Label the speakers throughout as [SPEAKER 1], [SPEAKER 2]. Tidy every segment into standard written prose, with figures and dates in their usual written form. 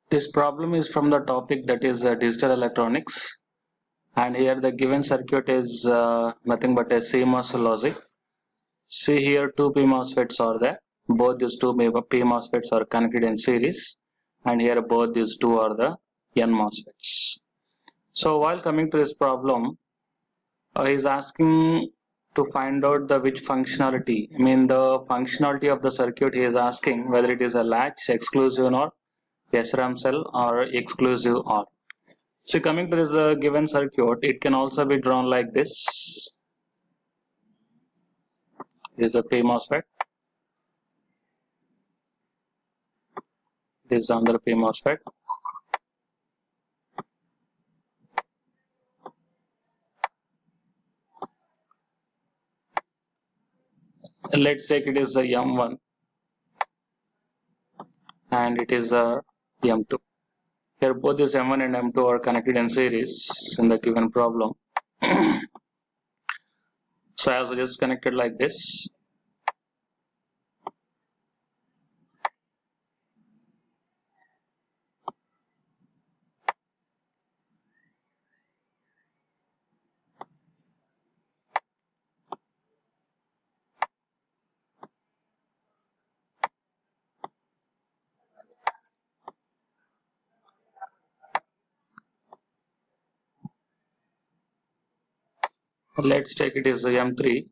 [SPEAKER 1] This problem is from the topic that is digital electronics, and here the given circuit is nothing but a CMOS logic. See here two P MOSFETs are there. Both these two P MOSFETs are connected in series, and here both these two are the N MOSFETs. So while coming to this problem, he is asking to find out the which functionality. I mean the functionality of the circuit. He is asking whether it is a latch, exclusive NOR, SRAM cell, or exclusive OR. So coming to this given circuit, it can also be drawn like this. This is a P MOSFET. This is another P MOSFET. Let's take it is a M1 and it is a M2. Here both this M1 and M2 are connected in series in the given problem. So I also just connected like this. Let's take it is a M3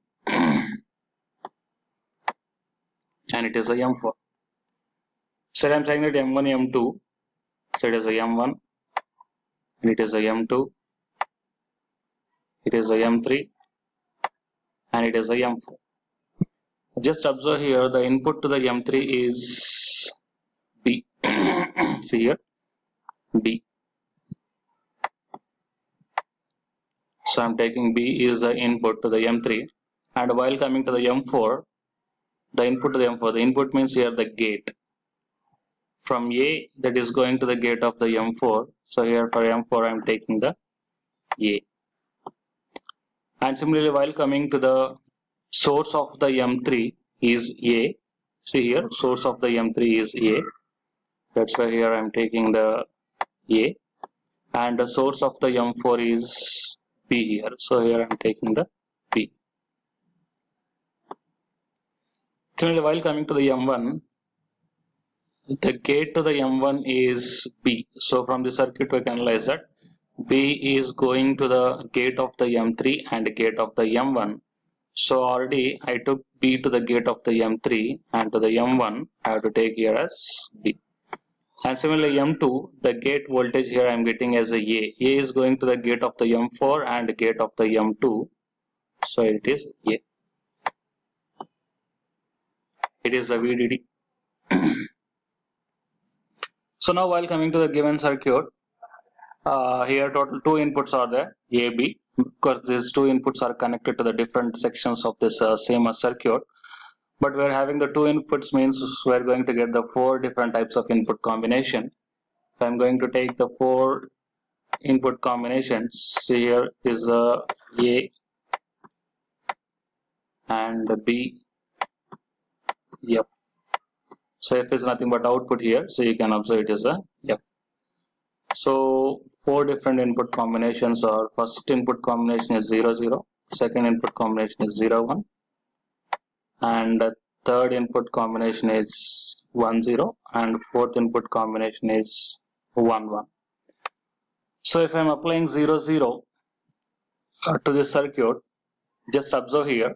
[SPEAKER 1] and it is a M4. So I'm saying that M1, M2, so it is a M1 and it is a M2, it is a M3 and it is a M4. Just observe here the input to the M3 is B. See here, B. So I'm taking B is the input to the M3, and while coming to the M4, the input to the M4, the input means here the gate. From A that is going to the gate of the M4, so here for M4 I'm taking the A. And similarly while coming to the source of the M3 is A. See here, source of the M3 is A. That's why here I'm taking the A. And the source of the M4 is B here. So here I'm taking the B. Similarly, while coming to the M1, the gate to the M1 is B. So from the circuit we can analyze that B is going to the gate of the M3 and gate of the M1. So already I took B to the gate of the M3 and to the M1 I have to take here as B. And similarly M2, the gate voltage here I am getting as a A. A is going to the gate of the M4 and gate of the M2. So it is A. It is a VDD. So now while coming to the given circuit, here total two inputs are there, A, B, because these two inputs are connected to the different sections of this same circuit. But we're having the two inputs means we're going to get the four different types of input combination. So I'm going to take the four input combinations. See here is A and B, F. So F is nothing but output here. So you can observe it is a F. So four different input combinations are: first input combination is 0 0, second input combination is 0 1, and the third input combination is 1 0, and fourth input combination is 1 1. So if I am applying 0 0 to this circuit, just observe here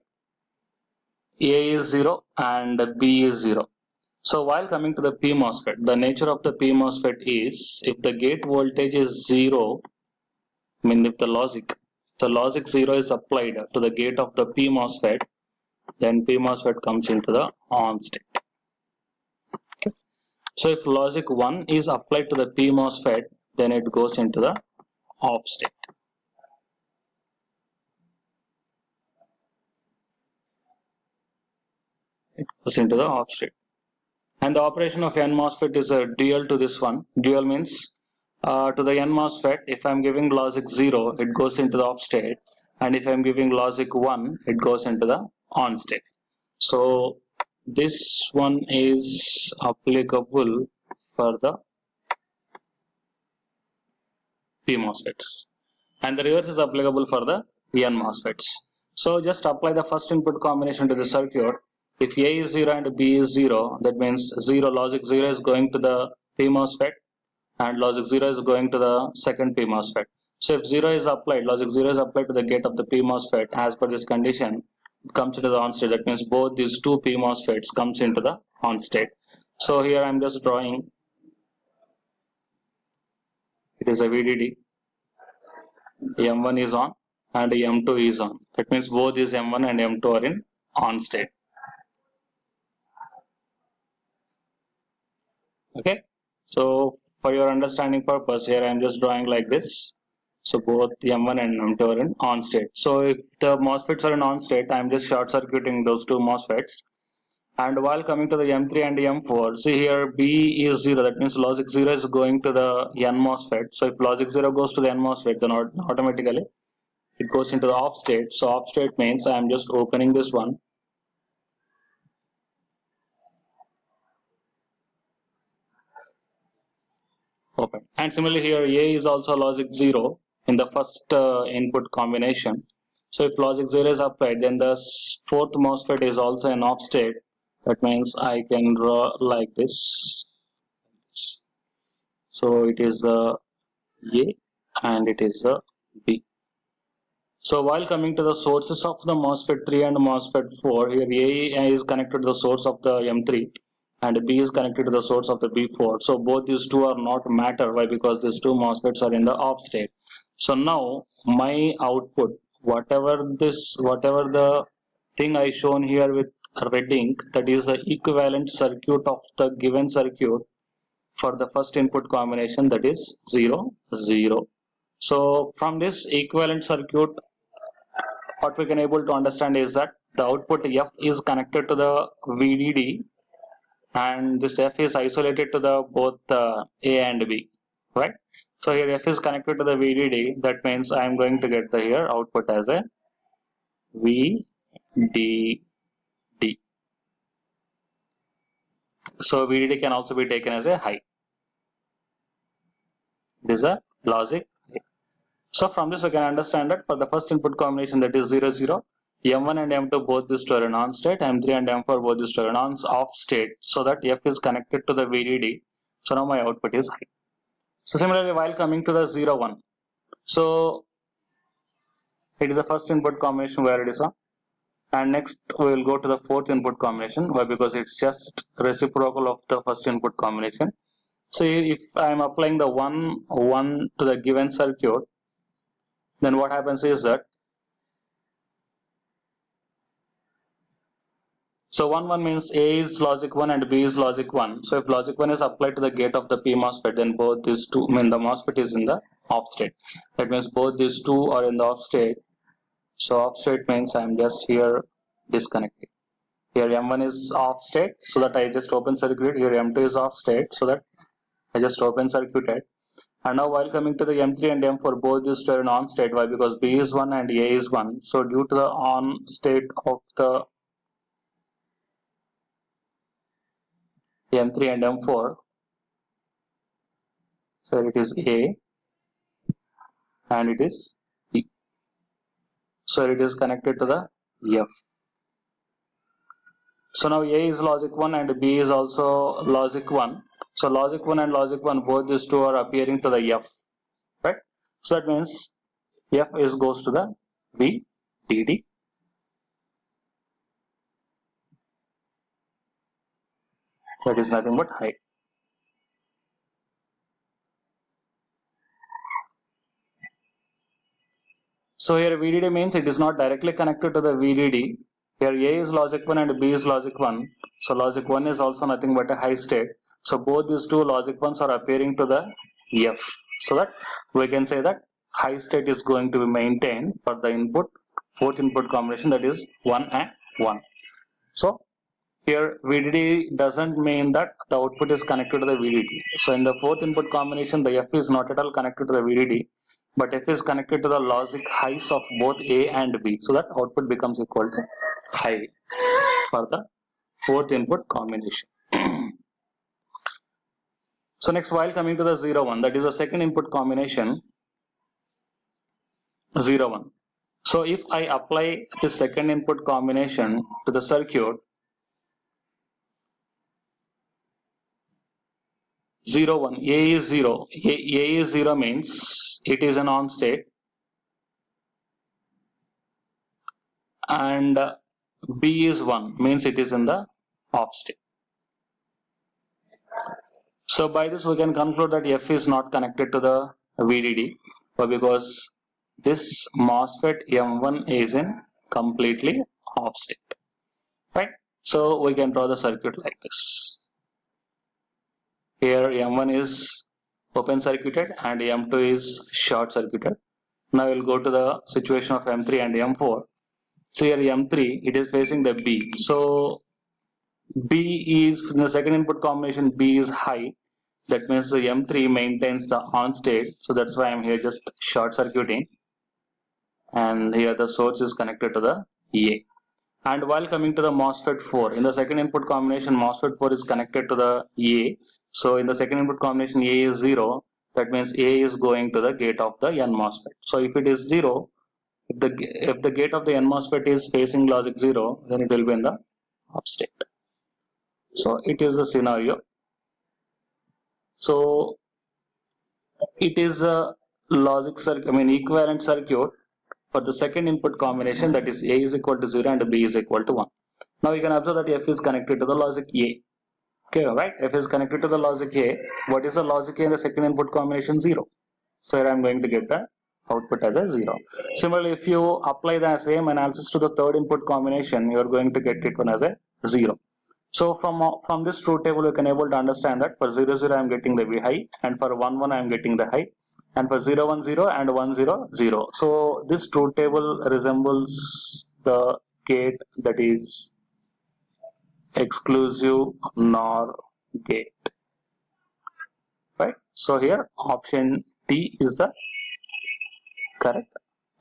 [SPEAKER 1] A is 0 and B is 0. So while coming to the P MOSFET, the nature of the P MOSFET is if the gate voltage is 0, I mean if the logic 0 is applied to the gate of the P MOSFET, then P MOSFET comes into the on state. Okay. So if logic 1 is applied to the P MOSFET, then it goes into the off state. It goes into the off state. And the operation of N MOSFET is a dual to this one. Dual means to the N MOSFET, if I'm giving logic 0, it goes into the off state, and if I'm giving logic 1, it goes into the on state. So this one is applicable for the P MOSFETs. And the reverse is applicable for the N MOSFETs. So just apply the first input combination to the circuit. If A is 0 and B is 0, that means logic 0 is going to the P MOSFET and logic 0 is going to the second P MOSFET. So if 0 is applied, logic 0 is applied to the gate of the P MOSFET as per this condition, it comes into the on state. That means both these two P MOSFETs comes into the on state. So here I am just drawing, it is a VDD, M1 is on and M2 is on. That means both these M1 and M2 are in on state. Okay, so for your understanding purpose, here I am just drawing like this. So both M1 and M2 are in on state. So if the MOSFETs are in on state, I am just short circuiting those two MOSFETs. And while coming to the M3 and M4, see here B is 0, that means logic 0 is going to the N MOSFET. So if logic 0 goes to the N MOSFET, then automatically it goes into the off state. So off state means I am just opening this one. Open. And similarly here A is also logic 0 in the first input combination. So if logic 0 is applied, then the fourth MOSFET is also in off state. That means I can draw like this. So it is A and it is B. So while coming to the sources of the MOSFET 3 and MOSFET 4, here A is connected to the source of the M3 and B is connected to the source of the B4. So both these two are not matter. Why? Because these two MOSFETs are in the off state. So now my output, whatever the thing I shown here with red ink, that is the equivalent circuit of the given circuit for the first input combination, that is 0, 0. So from this equivalent circuit, what we can able to understand is that the output F is connected to the VDD and this F is isolated to the both A and B, right? So here F is connected to the VDD, that means I am going to get the here output as a VDD. So VDD can also be taken as a high. This is a logic. So from this we can understand that for the first input combination, that is 0, 0, M1 and M2 both these two are in on state, M3 and M4 both these two are in off state, so that F is connected to the VDD. So now my output is high. So similarly, while coming to the 0, 1, so it is the first input combination where it is on, and next we will go to the fourth input combination. Why? Because it's just reciprocal of the first input combination. So if I am applying the 1, 1 to the given circuit, then what happens is that, so 1, 1 means A is logic 1 and B is logic 1. So if logic 1 is applied to the gate of the P MOSFET, then both these two, I mean the MOSFET is in the off state. That means both these two are in the off state. So off state means I am just here disconnecting. Here M1 is off state, so that I just open circuit. Here M2 is off state, so that I just open circuited. And now while coming to the M3 and M4, both these two are in on state. Why? Because B is 1 and A is 1. So due to the on state of the M3 and M4, so it is A and it is B. So it is connected to the F. So now A is logic 1 and B is also logic 1. So logic 1 and logic 1, both these two are appearing to the F, right? So that means F is goes to the VDD. That is nothing but high. So here VDD means it is not directly connected to the VDD. Here A is logic 1 and B is logic 1. So logic 1 is also nothing but a high state. So both these two logic 1s are appearing to the F. So that we can say that high state is going to be maintained for the input, fourth input combination, that is 1 and 1. So here VDD doesn't mean that the output is connected to the VDD. So in the fourth input combination, the F is not at all connected to the VDD, but F is connected to the logic highs of both A and B. So that output becomes equal to high for the fourth input combination. So next, while coming to the 0, 1, that is the second input combination. 0, 1. So if I apply the second input combination to the circuit, 0, 1, A is 0. A is 0 means it is an on state, and B is 1 means it is in the off state. So by this we can conclude that F is not connected to the VDD, because this MOSFET M1 is in completely off state, right? So we can draw the circuit like this. Here M1 is open circuited and M2 is short circuited. Now we'll go to the situation of M3 and M4. So here M3, it is facing the B. So B is, in the second input combination, B is high. That means the M3 maintains the on state. So that's why I'm here just short circuiting. And here the source is connected to the A. And while coming to the MOSFET 4, in the second input combination, MOSFET 4 is connected to the A. So in the second input combination, A is 0. That means A is going to the gate of the N MOSFET. So if it is 0, if the gate of the N MOSFET is facing logic 0, then it will be in the off state. So it is the scenario. So it is a logic circuit, equivalent circuit for the second input combination, that is A is equal to 0 and B is equal to 1. Now you can observe that F is connected to the logic A. Okay, right? F is connected to the logic A. What is the logic A in the second input combination? 0. So here I am going to get the output as a 0. Similarly, if you apply the same analysis to the third input combination, you are going to get it one as a 0. So from this truth table, you can able to understand that for 0, 0 I am getting the V high, and for 1, 1 I am getting the high, and for 0, 1, 0 and 1, 0, 0. So this truth table resembles the gate that is exclusive NOR gate, right? So here option D is the correct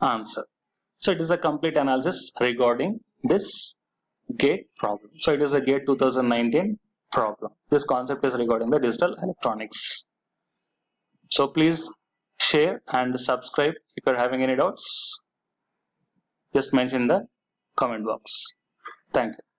[SPEAKER 1] answer. So it is a complete analysis regarding this gate problem. So it is a gate 2019 problem. This concept is regarding the digital electronics. So please share and subscribe. If you are having any doubts, just mention in the comment box. Thank you.